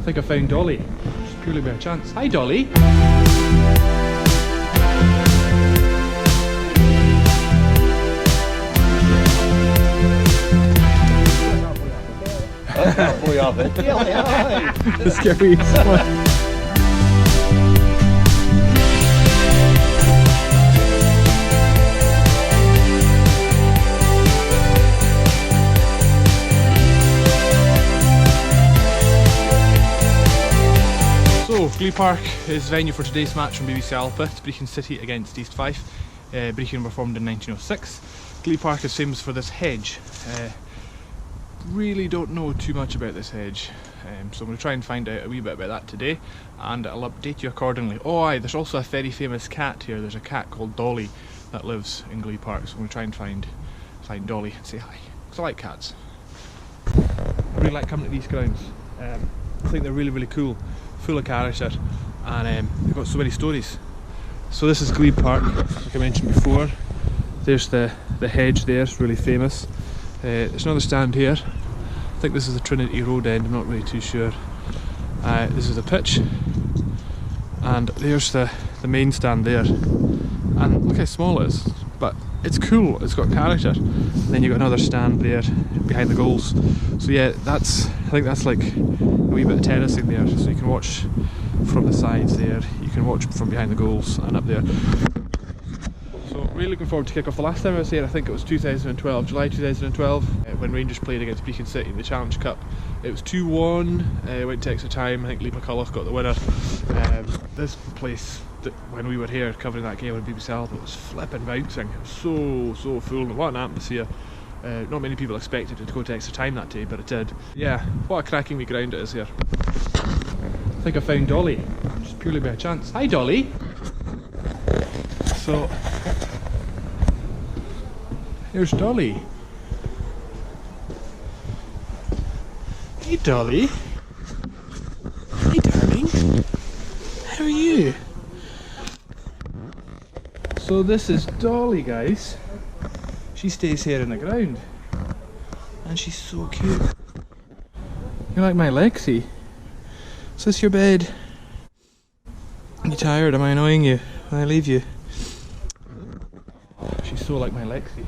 I think I found Dolly, just purely by chance. Hi Dolly! Boy off it. Let's get me. So, Glebe Park is the venue for today's match from BBC Alpha. It's Brechin City against East Fife. Brechin were formed in 1906. Glebe Park is famous for this hedge. Really don't know too much about this hedge, so I'm going to try and find out a wee bit about that today, and I'll update you accordingly. Oh aye, there's also a very famous cat here. There's a cat called Dolly that lives in Glebe Park, so I'm going to try and find Dolly and say hi, because I like cats. I really like coming to these grounds. I think they're really cool, full of character, and they've got so many stories. So this is Glebe Park, like I mentioned before. There's the hedge there, it's really famous. There's another stand here. I think this is the Trinity Road end, I'm not really too sure. This is the pitch, and there's the main stand there. And look how small it is, but it's cool, it's got character. And then you've got another stand there behind the goals. So yeah, I think that's like a wee bit of terracing there, so you can watch from the sides there, you can watch from behind the goals and up there. So really looking forward to kick off. The last time I was here, I think it was 2012, July 2012, when Rangers played against Brechin City in the Challenge Cup. It was 2-1, went to extra time. I think Macaulay got the winner. This place, when we were here covering that game on BBC Alpha, it was flipping bouncing. It was so full, and what an atmosphere. Not many people expected it to go to extra time that day, but it did. Yeah, what a cracking wee ground it is here. I think I found Dolly, just purely by chance. Hi Dolly! So, here's Dolly. Hey Dolly. Hey darling. How are you? So this is Dolly, guys. She stays here in the ground. And she's so cute. You're like my Lexi. Is this your bed? Are you tired? Am I annoying you when I leave you? She's so like my Lexi.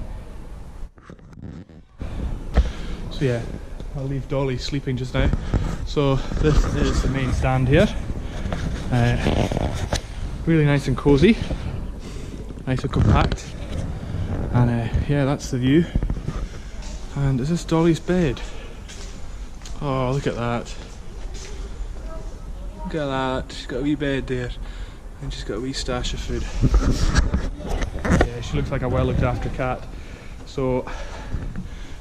So yeah, I'll leave Dolly sleeping just now. So this is the main stand here. Really nice and cosy, nice and compact. And yeah, that's the view. And is this Dolly's bed? Oh, look at that. Look at that. She's got a wee bed there, and she's got a wee stash of food. Yeah, she looks like a well looked after cat. So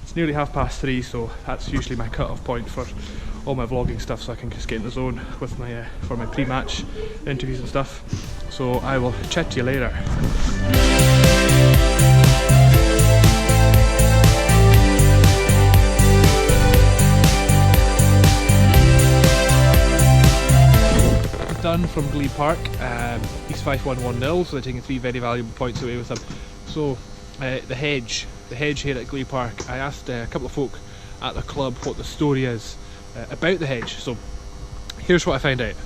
it's nearly 3:30, so that's usually my cut-off point for all my vlogging stuff, so I can just get in the zone with my for my pre-match interviews and stuff. So I will chat to you later. Done from Glebe Park. East Fife won 1-0, so they're taking 3 very valuable points away with them. So the hedge here at Glebe Park, I asked a couple of folk at the club what the story is about the hedge. So here's what I found out.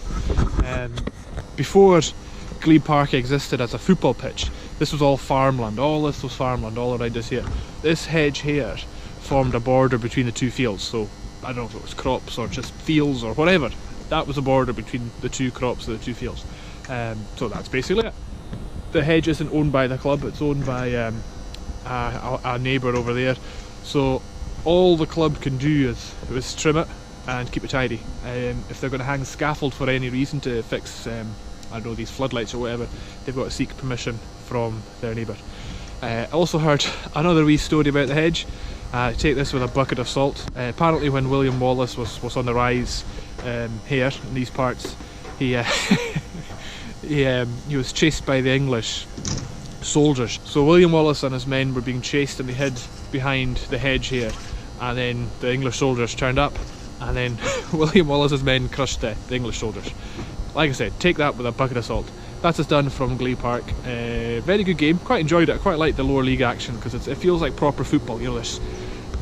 Before Glebe Park existed as a football pitch, this was all farmland. All this was farmland all around us here. This hedge here formed a border between the two fields, so I don't know if it was crops or just fields or whatever. That was a border between the two crops and the two fields. So that's basically it. The hedge isn't owned by the club, it's owned by a neighbour over there. So all the club can do is trim it and keep it tidy. If they're going to hang scaffold for any reason to fix, I don't know, these floodlights or whatever, they've got to seek permission from their neighbour. I also heard another wee story about the hedge. Take this with a bucket of salt. Apparently when William Wallace was on the rise here in these parts, he was chased by the English soldiers. So William Wallace and his men were being chased, and they hid behind the hedge here, and then the English soldiers turned up, and then William Wallace's men crushed the English soldiers. Like I said, take that with a bucket of salt. That's us done from Glebe Park. Very good game, quite enjoyed it. I quite like the lower league action because it feels like proper football. You know, there's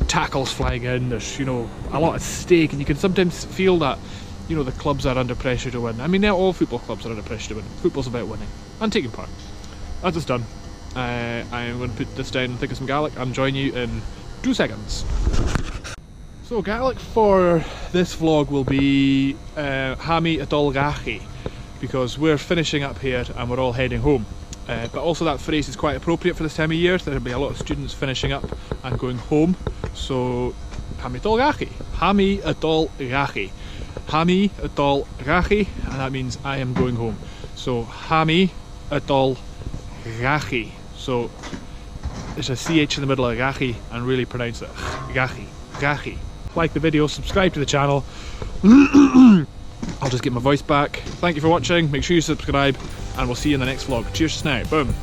tackles flying in, there's, you know, a lot at stake, and you can sometimes feel that you know, the clubs are under pressure to win. I mean, all football clubs are under pressure to win. Football's about winning and taking part. That's it's done. I'm going to put this down and think of some Gaelic and join you in 2 seconds. So Gaelic for this vlog will be Hami Adol Gha-chee, because we're finishing up here and we're all heading home. But also that phrase is quite appropriate for this time of year. There'll be a lot of students finishing up and going home. So Hami Adol Gha-chee, Hami Adol Gha-chee, Hami Adol Gha-chee, and that means I am going home. So Hami Adol Gha-chee. So there's a CH in the middle of gha-chee and really pronounce it gha-chee, gha-chee. Like the video, subscribe to the channel. I'll just get my voice back. Thank you for watching, make sure you subscribe, and we'll see you in the next vlog. Cheers just now, boom.